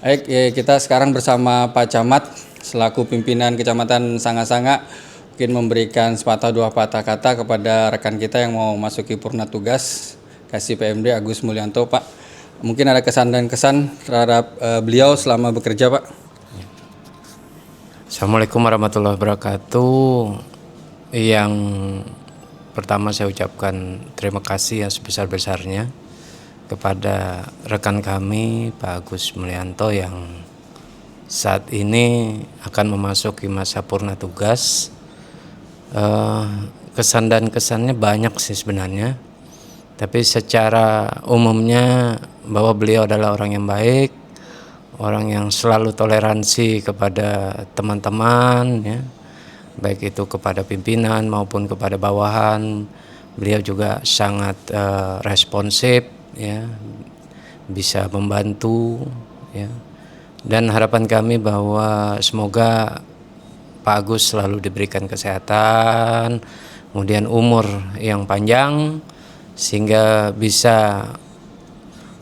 Baik, kita sekarang bersama Pak Camat selaku pimpinan Kecamatan Sanga-Sanga mungkin memberikan sepatah dua patah kata kepada rekan kita yang mau masuki purna tugas Kasih PMD Agus Mulyanto, Pak. Mungkin ada kesan dan kesan terhadap beliau selama bekerja, Pak. Assalamualaikum warahmatullahi wabarakatuh. Yang pertama saya ucapkan terima kasih yang sebesar-besarnya kepada rekan kami Pak Agus Mulyanto yang saat ini akan memasuki masa purna tugas. Kesan dan kesannya banyak sih sebenarnya, tapi secara umumnya bahwa beliau adalah orang yang baik, orang yang selalu toleransi kepada teman-teman, ya, baik itu kepada pimpinan maupun kepada bawahan. Beliau juga sangat responsif, ya, bisa membantu, ya. Dan harapan kami bahwa semoga Pak Agus selalu diberikan kesehatan, kemudian umur yang panjang sehingga bisa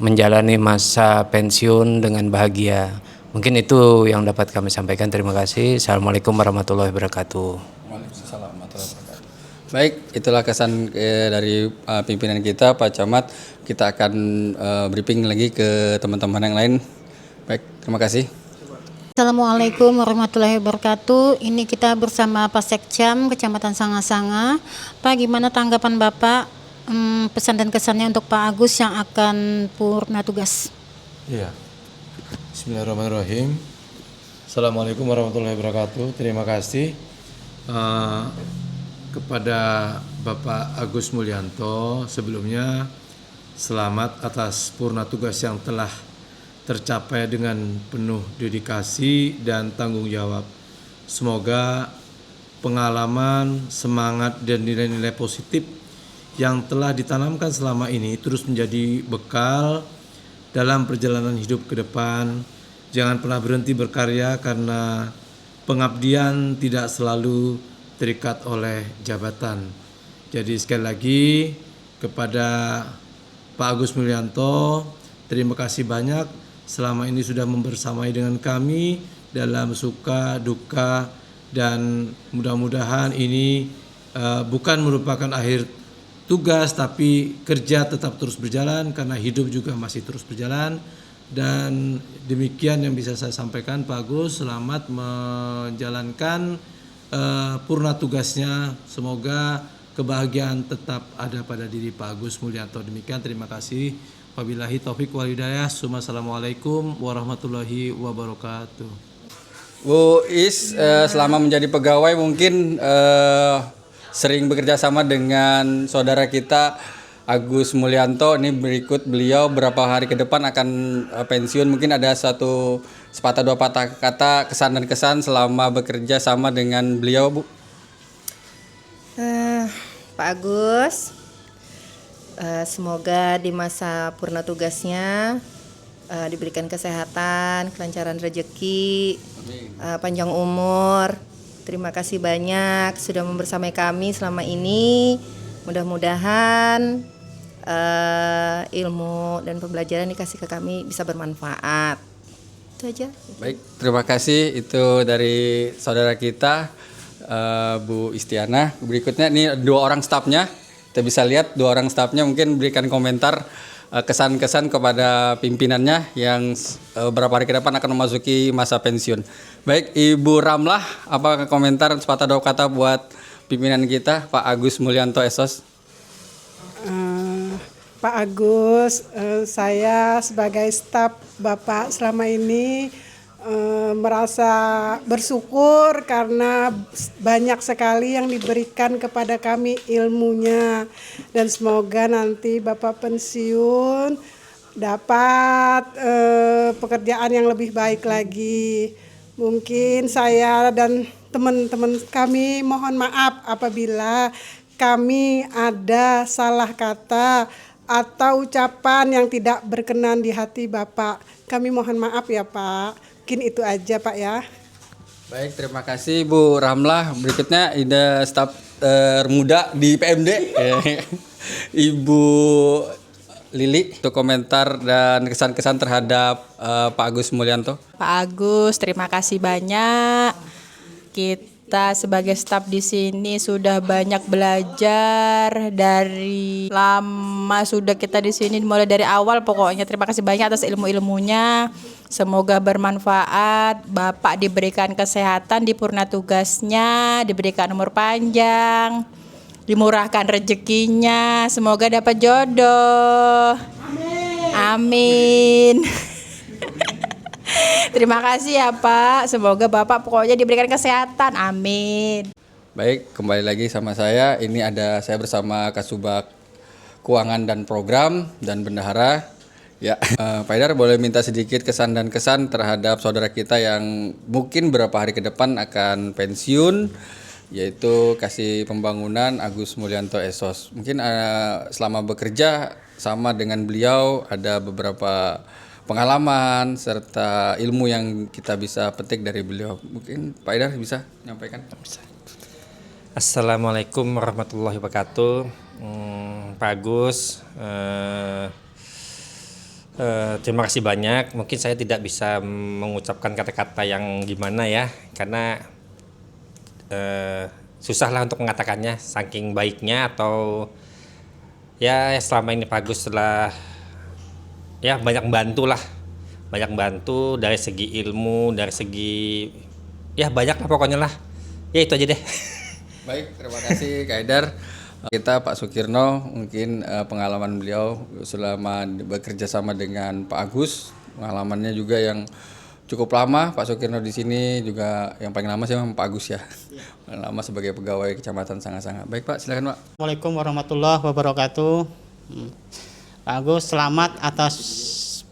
menjalani masa pensiun dengan bahagia. Mungkin itu yang dapat kami sampaikan. Terima kasih. Assalamualaikum warahmatullahi wabarakatuh. Waalaikumsalam warahmatullahi wabarakatuh. Baik, itulah kesan dari pimpinan kita, Pak Camat. Kita akan briefing lagi ke teman-teman yang lain. Baik, terima kasih. Assalamualaikum warahmatullahi wabarakatuh. Ini kita bersama Pak Sekcam Kecamatan Sanga-Sanga. Pak, gimana tanggapan Bapak pesan dan kesannya untuk Pak Agus yang akan purna tugas? Iya. Bismillahirrahmanirrahim. Assalamualaikum warahmatullahi wabarakatuh. Terima kasih kepada Bapak Agus Mulyanto. Sebelumnya selamat atas purna tugas yang telah tercapai dengan penuh dedikasi dan tanggung jawab. Semoga pengalaman, semangat dan nilai-nilai positif yang telah ditanamkan selama ini terus menjadi bekal dalam perjalanan hidup ke depan. Jangan pernah berhenti berkarya karena pengabdian tidak selalu terikat oleh jabatan. Jadi sekali lagi kepada Pak Agus Mulyanto, terima kasih banyak selama ini sudah membersamai dengan kami dalam suka duka, dan mudah-mudahan ini bukan merupakan akhir tugas, tapi kerja tetap terus berjalan karena hidup juga masih terus berjalan. Dan demikian yang bisa saya sampaikan. Pak Agus, selamat menjalankan purna tugasnya. Semoga kebahagiaan tetap ada pada diri Pak Agus Mulyanto. Demikian, terima kasih. Wabillahi taufik wal hidayah. Assalamualaikum warahmatullahi wabarakatuh. Bu Is, selama menjadi pegawai mungkin sering bekerja sama dengan saudara kita Agus Mulyanto. Ini berikut beliau berapa hari ke depan akan pensiun. Mungkin ada sepatah dua patah kata kesan dan kesan selama bekerja sama dengan beliau, Bu. Pak Agus, semoga di masa purna tugasnya diberikan kesehatan, kelancaran rezeki, panjang umur. Terima kasih banyak sudah membersamai kami selama ini. Mudah-mudahan ilmu dan pembelajaran dikasih ke kami bisa bermanfaat. Itu aja. Baik, terima kasih. Itu dari saudara kita Bu Istiana. Berikutnya ini dua orang stafnya. Kita bisa lihat dua orang stafnya mungkin berikan komentar kesan-kesan kepada pimpinannya yang beberapa hari ke depan akan memasuki masa pensiun. Baik, Ibu Ramlah, apa komentar sepatah dua kata buat pimpinan kita, Pak Agus Mulyanto Esos? Pak Agus, saya sebagai staf Bapak selama ini merasa bersyukur karena banyak sekali yang diberikan kepada kami ilmunya, dan semoga nanti Bapak pensiun dapat pekerjaan yang lebih baik lagi. Mungkin saya dan teman-teman kami mohon maaf apabila kami ada salah kata atau ucapan yang tidak berkenan di hati Bapak. Kami mohon maaf ya Pak. Mungkin itu aja Pak ya. Baik, terima kasih Bu Ramlah. Berikutnya ada staf termuda di PMD, Ibu Lili untuk komentar dan kesan-kesan terhadap Pak Agus Mulyanto. Pak Agus, terima kasih banyak. Kita sebagai staf di sini sudah banyak belajar dari lama sudah kita di sini mulai dari awal pokoknya. Terima kasih banyak atas ilmu-ilmunya. Semoga bermanfaat. Bapak diberikan kesehatan di purna tugasnya, diberikan umur panjang, dimurahkan rezekinya, semoga dapat jodoh. Amin. Terima kasih ya Pak, semoga Bapak pokoknya diberikan kesehatan. Amin. Baik, kembali lagi sama saya. Ini saya bersama Kasubag Keuangan dan Program dan Bendahara. Ya, Pak Haidar boleh minta sedikit kesan dan kesan terhadap saudara kita yang mungkin beberapa hari ke depan akan pensiun, yaitu Kasih Pembangunan Agus Mulyanto Esos. Mungkin selama bekerja sama dengan beliau ada beberapa pengalaman serta ilmu yang kita bisa petik dari beliau. Mungkin Pak Haidar bisa menyampaikan? Assalamualaikum warahmatullahi wabarakatuh. Pak Agus, terima kasih banyak. Mungkin saya tidak bisa mengucapkan kata-kata yang gimana ya, karena susah lah untuk mengatakannya, saking baiknya atau ya selama ini Pak Agus telah ya banyak bantu dari segi ilmu, dari segi ya banyak lah pokoknya lah. Ya itu aja deh. Baik, terima kasih Kak Haidar. Kita Pak Sukirno, mungkin pengalaman beliau selama bekerja sama dengan Pak Agus, pengalamannya juga yang cukup lama. Pak Sukirno di sini juga yang paling lama sih memang Pak Agus ya. Paling lama sebagai pegawai Kecamatan Sanga-Sanga. Baik Pak, silakan Pak. Assalamualaikum warahmatullahi wabarakatuh. Pak Agus, selamat atas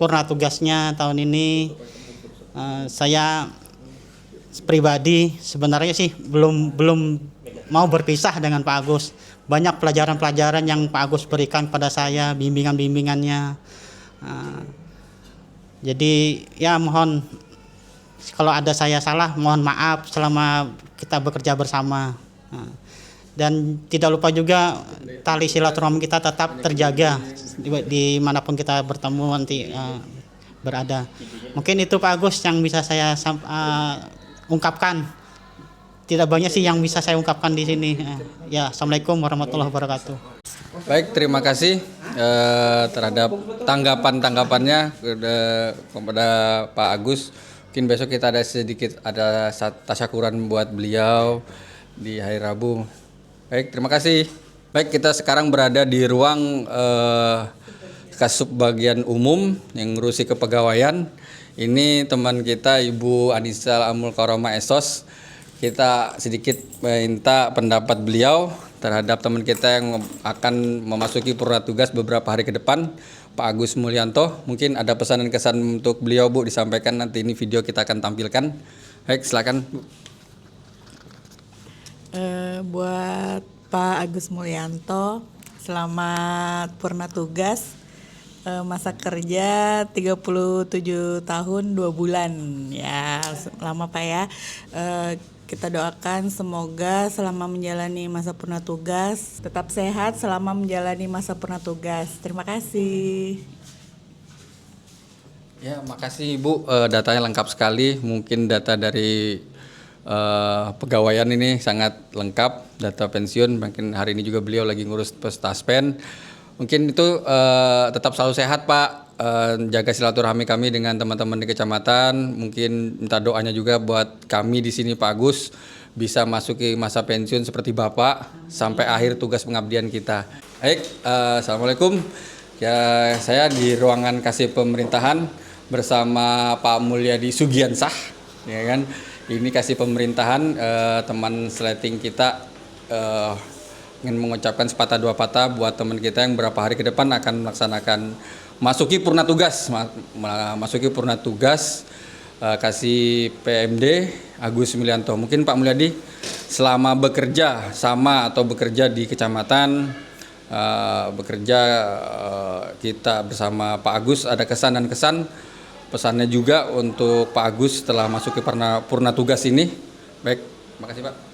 purna tugasnya tahun ini. Saya pribadi sebenarnya sih belum mau berpisah dengan Pak Agus. Banyak pelajaran-pelajaran yang Pak Agus berikan pada saya, bimbingan-bimbingannya. Jadi ya mohon kalau ada saya salah, mohon maaf selama kita bekerja bersama. Dan tidak lupa juga tali silaturahmi kita tetap terjaga dimanapun kita bertemu nanti berada. Mungkin itu Pak Agus yang bisa saya ungkapkan. Tidak banyak sih yang bisa saya ungkapkan di sini. Ya, Assalamualaikum warahmatullahi wabarakatuh. Baik, terima kasih terhadap tanggapan-tanggapannya kepada Pak Agus. Mungkin besok kita ada tasyakuran buat beliau di hari Rabu. Baik, terima kasih. Baik, kita sekarang berada di ruang Kasub bagian umum yang ngurusi kepegawaian. Ini teman kita Ibu Anissa Amul Karomah Esos. Kita sedikit minta pendapat beliau terhadap teman kita yang akan memasuki purna tugas beberapa hari ke depan, Pak Agus Mulyanto. Mungkin ada pesan dan kesan untuk beliau Bu disampaikan, nanti ini video kita akan tampilkan. Baik, silakan Bu. Buat Pak Agus Mulyanto, selamat purna tugas. Masa kerja 37 tahun 2 bulan ya, lama Pak ya. Kita doakan semoga selama menjalani masa purna tugas tetap sehat selama menjalani masa purna tugas. Terima kasih. Ya, makasih Ibu, datanya lengkap sekali. Mungkin data dari pegawaian ini sangat lengkap, data pensiun. Mungkin hari ini juga beliau lagi ngurus Taspen. Mungkin itu tetap selalu sehat Pak. Jaga silaturahmi kami dengan teman-teman di kecamatan. Mungkin minta doanya juga buat kami di sini Pak Agus bisa masuki masa pensiun seperti Bapak sampai akhir tugas pengabdian kita. Baik, assalamualaikum. Ya, saya di ruangan Kasih Pemerintahan bersama Pak Mulyadi Sugiansah, ya kan. Ini Kasih Pemerintahan, teman sleting kita. Ingin mengucapkan sepatah dua patah buat teman kita yang beberapa hari ke depan akan melaksanakan masuki purna tugas Kasih PMD Agus Mulyanto. Mungkin Pak Mulyadi selama bekerja sama atau bekerja di kecamatan, kita bersama Pak Agus, ada kesan dan kesan, pesannya juga untuk Pak Agus setelah masuki purna tugas ini. Baik, makasih Pak.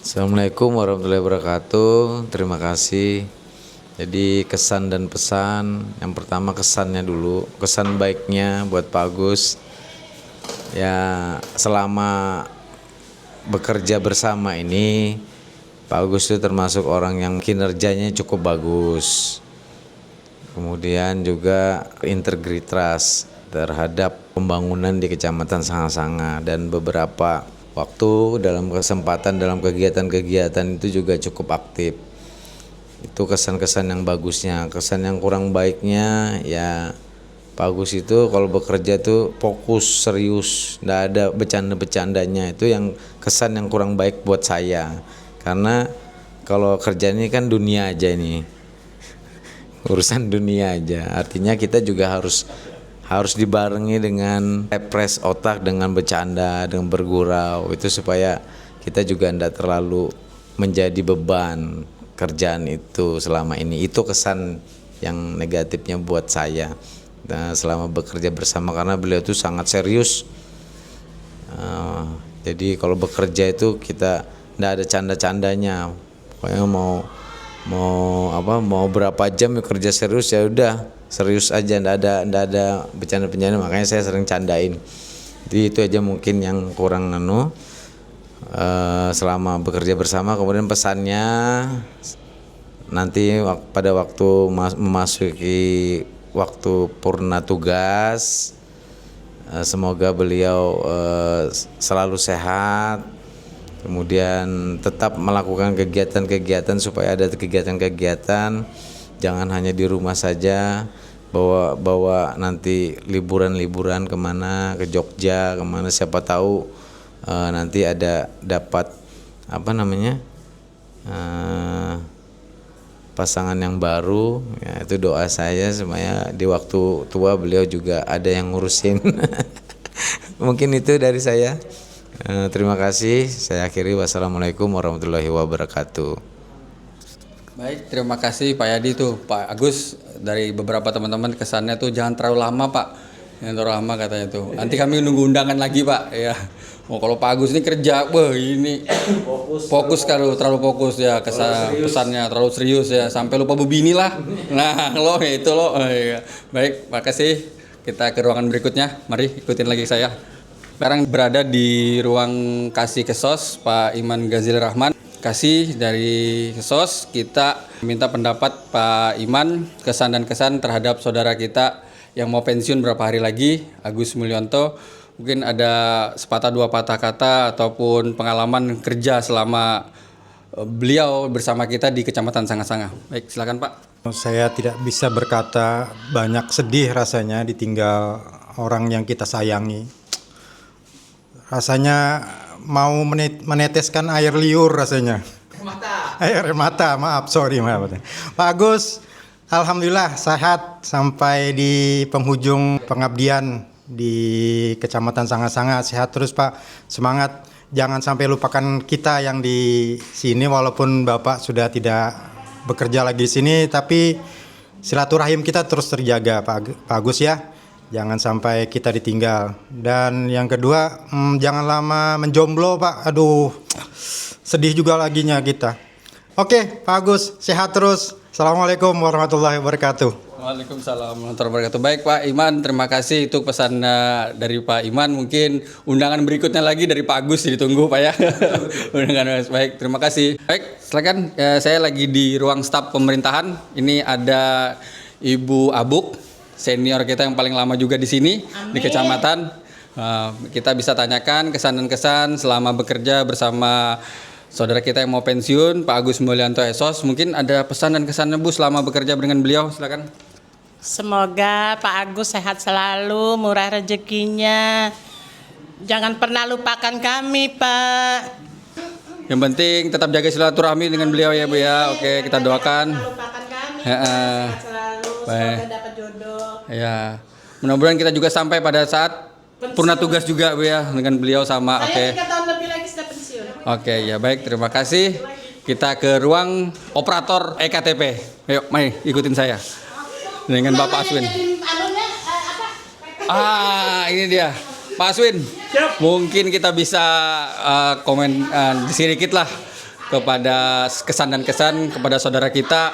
Assalamualaikum warahmatullahi wabarakatuh. Terima kasih Jadi kesan dan pesan, yang pertama kesannya dulu, kesan baiknya buat Pak Agus. Ya selama bekerja bersama ini, Pak Agus itu termasuk orang yang kinerjanya cukup bagus. Kemudian juga integritas terhadap pembangunan di Kecamatan Sanga-Sanga, dan beberapa waktu dalam kesempatan dalam kegiatan-kegiatan itu juga cukup aktif. Itu kesan-kesan yang bagusnya. Kesan yang kurang baiknya ya Pak Agus itu kalau bekerja tuh fokus, serius, nggak ada bercanda-bercandanya. Itu yang kesan yang kurang baik buat saya. Karena kalau kerja ini kan dunia aja ini, urusan dunia aja. Artinya kita juga harus dibarengi dengan refresh otak, dengan bercanda, dengan bergurau. Itu supaya kita juga tidak terlalu menjadi beban kerjaan itu selama ini. Itu kesan yang negatifnya buat saya selama bekerja bersama, karena beliau itu sangat serius. Jadi kalau bekerja itu kita tidak ada canda-candanya. Pokoknya mau berapa jam ya kerja serius, ya udah serius aja, ndak ada bercanda-bercanda. Makanya saya sering candain. Jadi itu aja mungkin yang kurang selama bekerja bersama. Kemudian pesannya nanti pada waktu memasuki waktu purna tugas, semoga beliau selalu sehat, kemudian tetap melakukan kegiatan-kegiatan, supaya ada kegiatan-kegiatan, jangan hanya di rumah saja, bawa nanti liburan-liburan kemana, ke Jogja kemana, siapa tahu nanti ada dapat pasangan yang baru, ya, itu doa saya supaya di waktu tua beliau juga ada yang ngurusin. Mungkin itu dari saya. Terima kasih. Saya akhiri. Wassalamualaikum warahmatullahi wabarakatuh. Baik, terima kasih Pak Yadi tuh. Pak Agus, dari beberapa teman-teman kesannya tuh jangan terlalu lama Pak. Jangan terlalu lama katanya tuh. Nanti kami nunggu undangan lagi Pak. Ya. Kalau Pak Agus ini kerja, ini fokus kalau terlalu fokus ya, pesannya terlalu serius ya, sampai lupa bebini lah. Nah, itu loh. Ya. Baik, makasih. Kita ke ruangan berikutnya. Mari ikutin lagi saya. Sekarang berada di ruang Kasih Kesos Pak Iman Ghazil Rahman. Kasih dari Kesos, kita minta pendapat Pak Iman, kesan dan kesan terhadap saudara kita yang mau pensiun berapa hari lagi, Agus Mulyanto. Mungkin ada sepatah dua patah kata ataupun pengalaman kerja selama beliau bersama kita di Kecamatan Sanga-Sanga. Baik, silakan Pak. Saya tidak bisa berkata, banyak sedih rasanya ditinggal orang yang kita sayangi. Rasanya mau meneteskan air liur rasanya. Air mata, maaf. Pak Agus, alhamdulillah sehat sampai di penghujung pengabdian di Kecamatan Sanga-Sanga. Sehat terus Pak, semangat. Jangan sampai lupakan kita yang di sini, walaupun Bapak sudah tidak bekerja lagi di sini, tapi silaturahim kita terus terjaga Pak Agus ya. Jangan sampai kita ditinggal. Dan yang kedua, jangan lama menjomblo Pak. Aduh, sedih juga laginya kita. Oke Pak Agus, sehat terus. Assalamualaikum warahmatullahi wabarakatuh. Waalaikumsalam warahmatullahi wabarakatuh. Baik Pak Iman, terima kasih itu pesan dari Pak Iman. Mungkin undangan berikutnya lagi dari Pak Agus ditunggu Pak ya. Undangan baik, terima kasih. Baik, silakan. Saya lagi di ruang staf pemerintahan. Ini ada Ibu Abuk, senior kita yang paling lama juga di sini. Amin. Di kecamatan. Kita bisa tanyakan kesan dan kesan selama bekerja bersama saudara kita yang mau pensiun, Pak Agus Mulyanto Esos. Mungkin ada pesan dan kesannya Bu selama bekerja dengan beliau, silakan. Semoga Pak Agus sehat selalu, murah rezekinya. Jangan pernah lupakan kami, Pak. Yang penting tetap jaga silaturahmi dengan beliau ya Bu ya. Oke, kita doakan. Jangan lupakan kami, sehat selalu, semoga dapat jodoh. Ya, mudah-mudahan kita juga sampai pada saat purna tugas juga Bu ya dengan beliau sama. Saya 3 tahun lebih lagi sudah pensiun. Oke, ya baik, terima kasih. Kita ke ruang operator EKTP. Ayo, mari ikutin saya. Dengan Bapak Aswin. Ini dia. Pak Aswin. Mungkin kita bisa komen sedikit lah kepada kesan dan kesan kepada saudara kita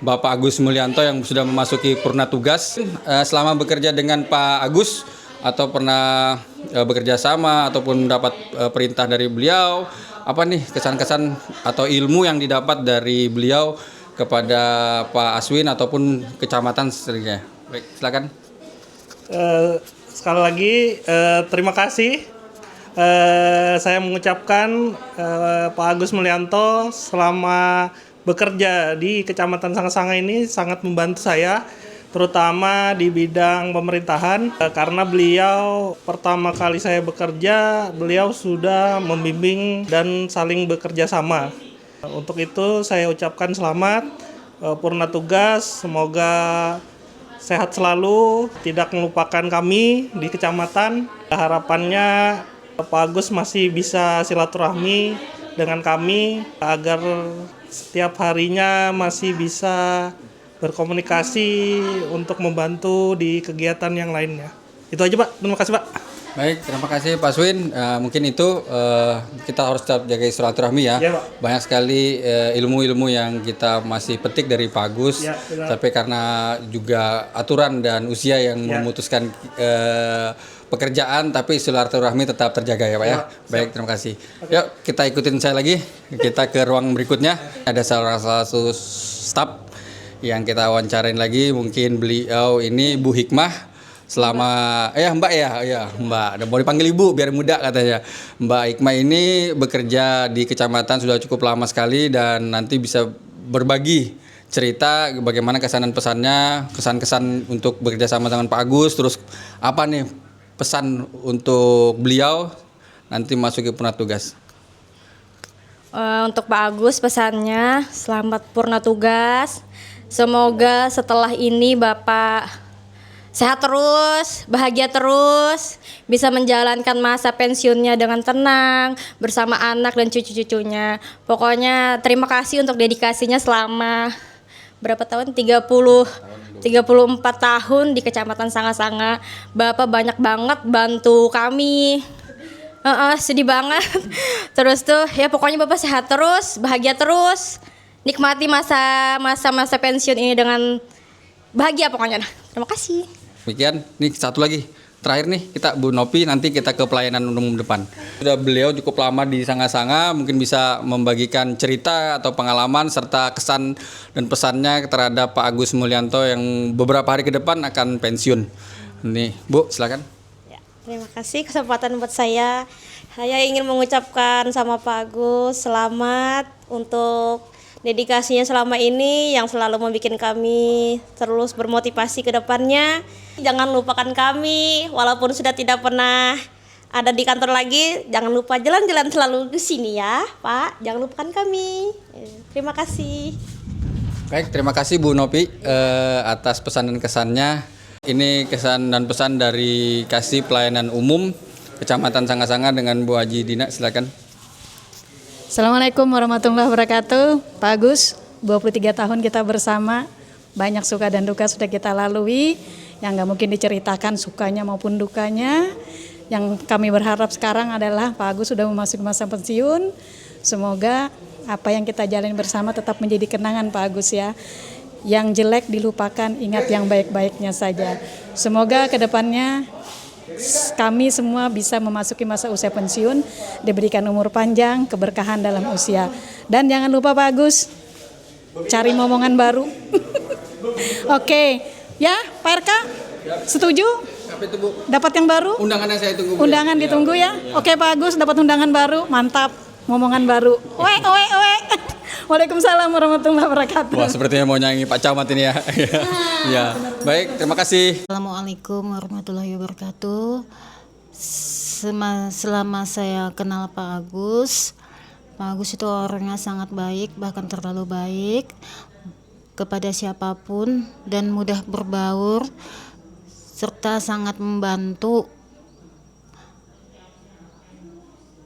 Bapak Agus Mulyanto yang sudah memasuki purna tugas. Selama bekerja dengan Pak Agus atau pernah bekerja sama ataupun mendapat perintah dari beliau, apa nih kesan-kesan atau ilmu yang didapat dari beliau kepada Pak Aswin ataupun kecamatan seterusnya? Baik, silakan. Sekali lagi terima kasih. Saya mengucapkan Pak Agus Mulyanto selama bekerja di Kecamatan Sanga-Sanga ini sangat membantu saya, terutama di bidang pemerintahan, karena beliau pertama kali saya bekerja, beliau sudah membimbing dan saling bekerja sama. Untuk itu saya ucapkan selamat purna tugas, semoga sehat selalu, tidak melupakan kami di kecamatan. Harapannya Pak Agus masih bisa silaturahmi dengan kami agar setiap harinya masih bisa berkomunikasi untuk membantu di kegiatan yang lainnya. Itu aja Pak, terima kasih Pak. Baik, terima kasih Pak Aswin. Mungkin itu kita harus tetap jaga silaturahmi ya. Ya, Pak. Banyak sekali ilmu-ilmu yang kita masih petik dari Pak Agus, Ya, benar. tapi karena juga aturan dan usia yang memutuskan pekerjaan, tapi silaturahmi tetap terjaga ya Pak ya. Baik, terima kasih. Yuk kita ikutin saya lagi. Kita ke ruang berikutnya. Ada salah satu staf yang kita wawancarain lagi. Mungkin beliau ini Bu Hikmah. Selama Mbak ya Mbak. Udah mau dipanggil Ibu biar muda katanya. Mbak Hikmah ini bekerja di kecamatan sudah cukup lama sekali dan nanti bisa berbagi cerita bagaimana kesan dan pesannya, kesan-kesan untuk bekerja sama dengan Pak Agus, terus apa nih pesan untuk beliau nanti masuk ke purna tugas. Untuk Pak Agus pesannya selamat purna tugas. Semoga setelah ini Bapak sehat terus, bahagia terus, bisa menjalankan masa pensiunnya dengan tenang bersama anak dan cucu-cucunya. Pokoknya terima kasih untuk dedikasinya selama berapa tahun? 34 tahun di Kecamatan Sanga-Sanga. Bapak banyak banget bantu kami. Sedih banget. Terus tuh ya pokoknya Bapak sehat terus, bahagia terus. Nikmati masa pensiun ini dengan bahagia pokoknya. Terima kasih. Demikian, nih satu lagi. Terakhir nih kita Bu Nopi, nanti kita ke pelayanan umum depan. Sudah beliau cukup lama di Sanga-Sanga, mungkin bisa membagikan cerita atau pengalaman serta kesan dan pesannya terhadap Pak Agus Mulyanto yang beberapa hari ke depan akan pensiun. Nih Bu, silakan. Terima kasih kesempatan buat saya. Saya ingin mengucapkan sama Pak Agus selamat untuk dedikasinya selama ini yang selalu membuat kami terus bermotivasi ke depannya. Jangan lupakan kami walaupun sudah tidak pernah ada di kantor lagi, jangan lupa jalan-jalan selalu di sini ya, Pak. Jangan lupakan kami. Terima kasih. Baik, terima kasih Bu Nopi atas pesan dan kesannya. Ini kesan dan pesan dari Kasih Pelayanan Umum Kecamatan Sanga-Sanga dengan Bu Haji Dina, silakan. Assalamualaikum warahmatullahi wabarakatuh. Pak Agus, 23 tahun kita bersama, banyak suka dan duka sudah kita lalui, yang nggak mungkin diceritakan sukanya maupun dukanya. Yang kami berharap sekarang adalah Pak Agus sudah memasuki masa pensiun. Semoga apa yang kita jalani bersama tetap menjadi kenangan Pak Agus ya. Yang jelek dilupakan, ingat yang baik-baiknya saja. Semoga kedepannya kami semua bisa memasuki masa usia pensiun, diberikan umur panjang, keberkahan dalam usia. Dan jangan lupa Pak Agus, cari momongan baru. Oke, ya Pak RK, setuju? Dapat yang baru? Undangannya saya tunggu. Undangan ditunggu ya. Oke Pak Agus, dapat undangan baru, mantap, momongan baru. Oe. Waalaikumsalam warahmatullahi wabarakatuh. Wah, sepertinya mau nyanyi Pak Camat ini ya. Ya, baik, terima kasih. Assalamualaikum warahmatullahi wabarakatuh. Selama saya kenal Pak Agus itu orangnya sangat baik, bahkan terlalu baik kepada siapapun dan mudah berbaur serta sangat membantu.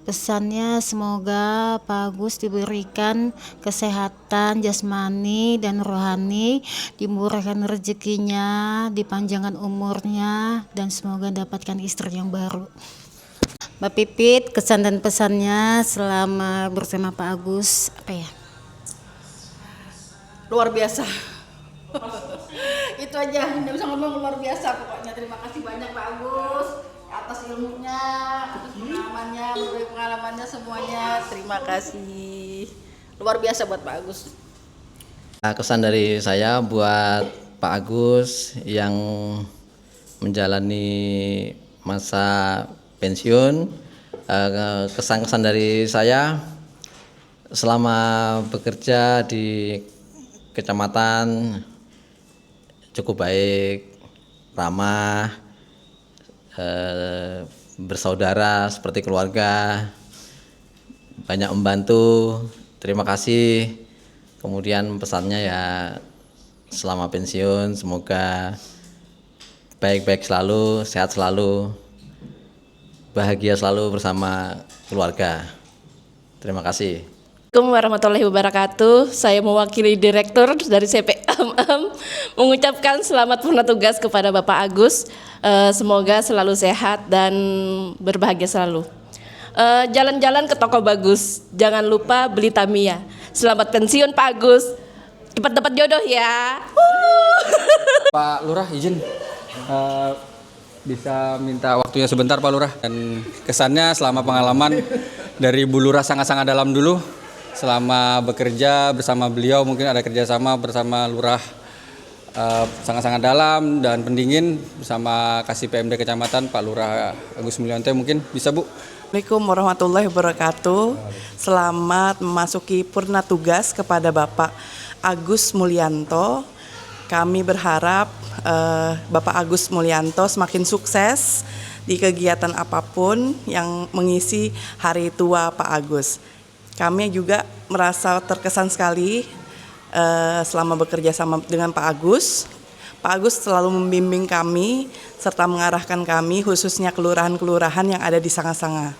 Pesannya semoga Pak Agus diberikan kesehatan jasmani dan rohani, dimurahkan rezekinya, dipanjangkan umurnya, dan semoga dapatkan istri yang baru. Mbak Pipit, kesan dan pesannya selama bersama Pak Agus apa ya? luar biasa. Itu aja, nggak bisa ngomong, luar biasa pokoknya. Terima kasih banyak Pak Agus atas ilmunya, atas pengalamannya, berbagi pengalamannya semuanya. Terima kasih, luar biasa buat Pak Agus. Kesan dari saya buat Pak Agus yang menjalani masa pensiun, kesan-kesan dari saya selama bekerja di kecamatan cukup baik, ramah, bersaudara seperti keluarga, banyak membantu. Terima kasih. Kemudian pesannya ya selama pensiun semoga baik-baik selalu, sehat selalu, bahagia selalu bersama keluarga. Terima kasih. Assalamualaikum warahmatullahi wabarakatuh. Saya mewakili Direktur dari CPMM mengucapkan selamat purna tugas kepada Bapak Agus. Semoga selalu sehat dan berbahagia selalu. Jalan-jalan ke toko bagus, jangan lupa beli Tamiya. Selamat pensiun Pak Agus. Cepat dapat jodoh ya. Pak Lurah izin bisa minta waktunya sebentar Pak Lurah, dan kesannya selama pengalaman dari Bu Lurah sangat-sangat dalam dulu. Selama bekerja bersama beliau mungkin ada kerjasama bersama Lurah sangat-sangat dalam dan pendingin bersama Kasih PMD Kecamatan Pak Lurah Agus Mulyanto, mungkin bisa Bu. Assalamualaikum warahmatullahi wabarakatuh. Selamat memasuki purna tugas kepada Bapak Agus Mulyanto. Kami berharap Bapak Agus Mulyanto semakin sukses di kegiatan apapun yang mengisi hari tua Pak Agus. Kami juga merasa terkesan sekali selama bekerja sama dengan Pak Agus. Pak Agus selalu membimbing kami serta mengarahkan kami khususnya kelurahan-kelurahan yang ada di Sanga-Sanga.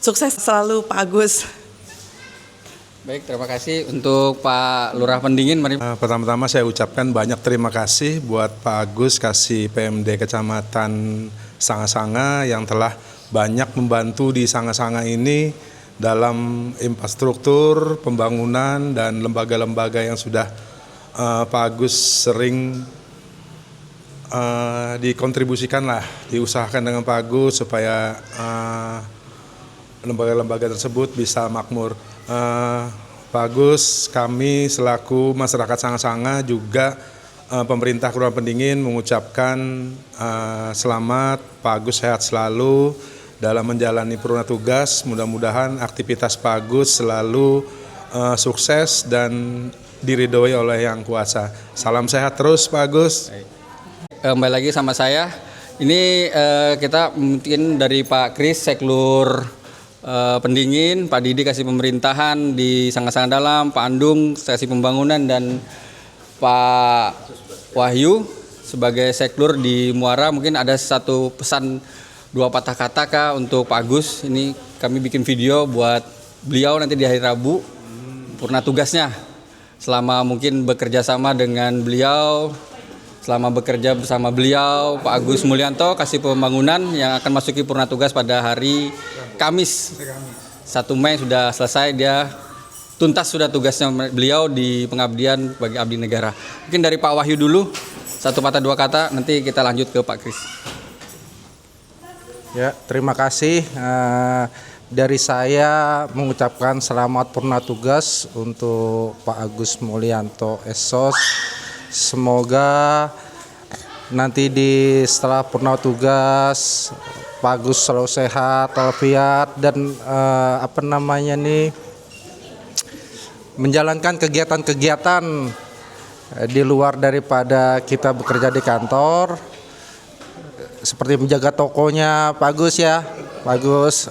Sukses selalu Pak Agus. Baik, terima kasih untuk Pak Lurah Pendingin. Mari. Pertama-tama saya ucapkan banyak terima kasih buat Pak Agus Kasih PMD Kecamatan Sanga-Sanga yang telah banyak membantu di Sanga-Sanga ini dalam infrastruktur, pembangunan, dan lembaga-lembaga yang sudah Pak Agus sering dikontribusikan lah, diusahakan dengan Pak Agus supaya lembaga-lembaga tersebut bisa makmur. Pak Agus, kami selaku masyarakat Sanga-Sanga juga pemerintah Kelurahan Pendingin mengucapkan selamat, Pak Agus sehat selalu dalam menjalani purna tugas. Mudah-mudahan aktivitas Pak Agus selalu sukses dan diridhoi oleh Yang Kuasa. Salam sehat terus Pak Agus. Kembali lagi sama saya. Ini kita mungkin dari Pak Kris Seklur Pendingin, Pak Didi Kasih Pemerintahan di Sanga-Sanga Dalam, Pak Andung Kasih Pembangunan, dan Pak Wahyu sebagai Seklur di Muara. Mungkin ada satu pesan, dua patah kata kah untuk Pak Agus. Ini kami bikin video buat beliau nanti di hari Rabu purna tugasnya. Selama mungkin bekerja sama dengan beliau, selama bekerja bersama beliau, Pak Agus Mulyanto Kasih Pembangunan yang akan masuki purna tugas pada hari Kamis 1 Mei sudah selesai, dia tuntas sudah tugasnya beliau di pengabdian bagi abdi negara. Mungkin dari Pak Wahyu dulu, satu patah dua kata, nanti kita lanjut ke Pak Kris. Ya, terima kasih. Dari saya mengucapkan selamat purna tugas untuk Pak Agus Mulyanto Esos. Semoga nanti setelah purna tugas Pak Agus selalu sehat, walafiat, dan menjalankan kegiatan-kegiatan di luar daripada kita bekerja di kantor. Seperti menjaga tokonya Pak Agus ya, Pak Agus,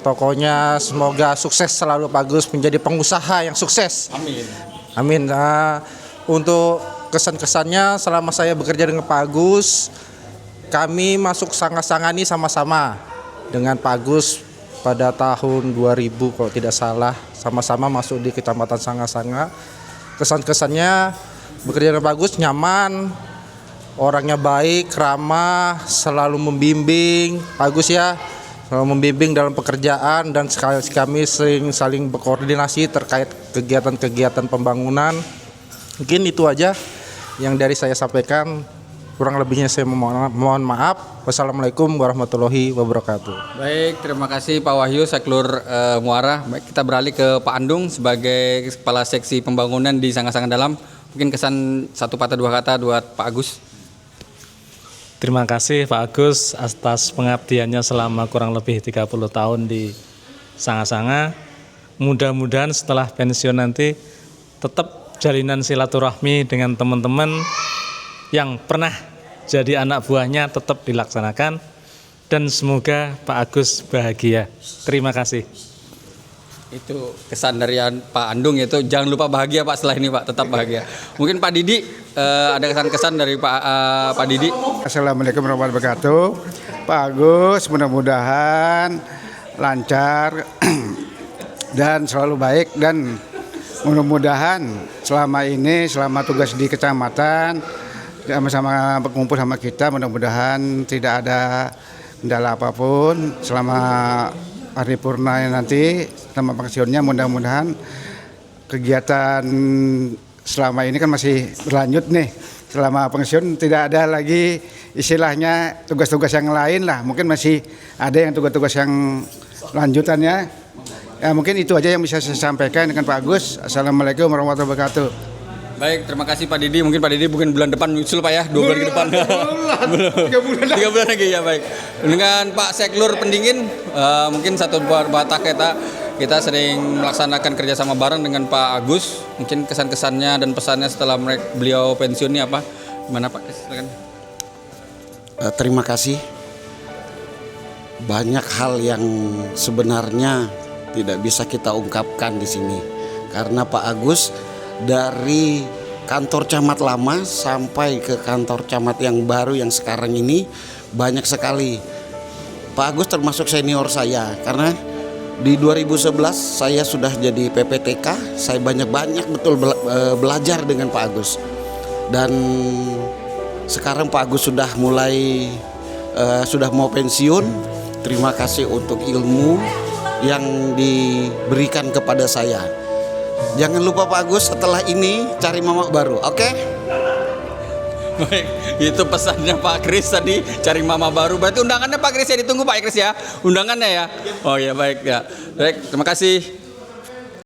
tokonya semoga sukses selalu Pak Agus, menjadi pengusaha yang sukses. Amin. Amin. Untuk kesan-kesannya selama saya bekerja dengan Pak Agus, kami masuk Sanga-Sanga ini sama-sama dengan Pak Agus pada tahun 2000 kalau tidak salah, sama-sama masuk di Kecamatan Sanga-Sanga. Kesan-kesannya bekerja dengan Pak Agus nyaman, orangnya baik, ramah, selalu membimbing. Pak Agus ya, selalu membimbing dalam pekerjaan, dan kami saling berkoordinasi terkait kegiatan-kegiatan pembangunan. Mungkin itu aja yang dari saya sampaikan. Kurang lebihnya saya mohon maaf. Wassalamualaikum warahmatullahi wabarakatuh. Baik, terima kasih Pak Wahyu Seklur Muara. Baik, kita beralih ke Pak Andung sebagai Kepala Seksi Pembangunan di Sanga-Sanga Dalam. Mungkin kesan satu patah dua kata buat Pak Agus. Terima kasih Pak Agus atas pengabdiannya selama kurang lebih 30 tahun di Sanga-Sanga. Mudah-mudahan setelah pensiun nanti tetap jalinan silaturahmi dengan teman-teman yang pernah jadi anak buahnya tetap dilaksanakan, dan semoga Pak Agus bahagia. Terima kasih. Itu kesan dari Pak Andung, yaitu jangan lupa bahagia Pak, setelah ini Pak, tetap bahagia. Mungkin Pak Didi ada kesan-kesan dari Pak Didi. Assalamualaikum warahmatullahi wabarakatuh. Pak Agus, mudah-mudahan lancar dan selalu baik, dan mudah-mudahan selama tugas di kecamatan sama-sama berkumpul sama kita, mudah-mudahan tidak ada kendala apapun selama paripurna nanti, selama pensiunnya. Mudah-mudahan kegiatan selama ini kan masih berlanjut nih. Selama pensiun tidak ada lagi istilahnya tugas-tugas yang lain lah, mungkin masih ada yang tugas-tugas yang lanjutannya. Ya, mungkin itu aja yang bisa saya sampaikan dengan Pak Agus. Assalamualaikum warahmatullahi wabarakatuh. Baik, terima kasih Pak Didi. Mungkin Pak Didi bulan depan nyusul Pak ya, 2 bulan ke depan. Belum. 3 bulan lagi ya, baik. Dengan Pak Seklur Pendingin, mungkin satu batak kita sering melaksanakan kerjasama bareng dengan Pak Agus. Mungkin kesan-kesannya dan pesannya setelah beliau pensiun ini apa? Gimana Pak? Silakan. Terima kasih. Banyak hal yang sebenarnya tidak bisa kita ungkapkan di sini, karena Pak Agus dari kantor camat lama sampai ke kantor camat yang baru yang sekarang ini banyak sekali. Pak Agus termasuk senior saya, karena di 2011 saya sudah jadi PPTK. Saya banyak betul belajar dengan Pak Agus, dan sekarang Pak Agus sudah mau pensiun. Terima kasih untuk ilmu yang diberikan kepada saya. Jangan lupa Pak Agus, setelah ini cari mama baru, oke? Baik, itu pesannya Pak Kris tadi, cari mama baru. Berarti undangannya Pak Kris ya, ditunggu Pak Kris ya, undangannya ya. Oh ya, baik ya. Baik, terima kasih.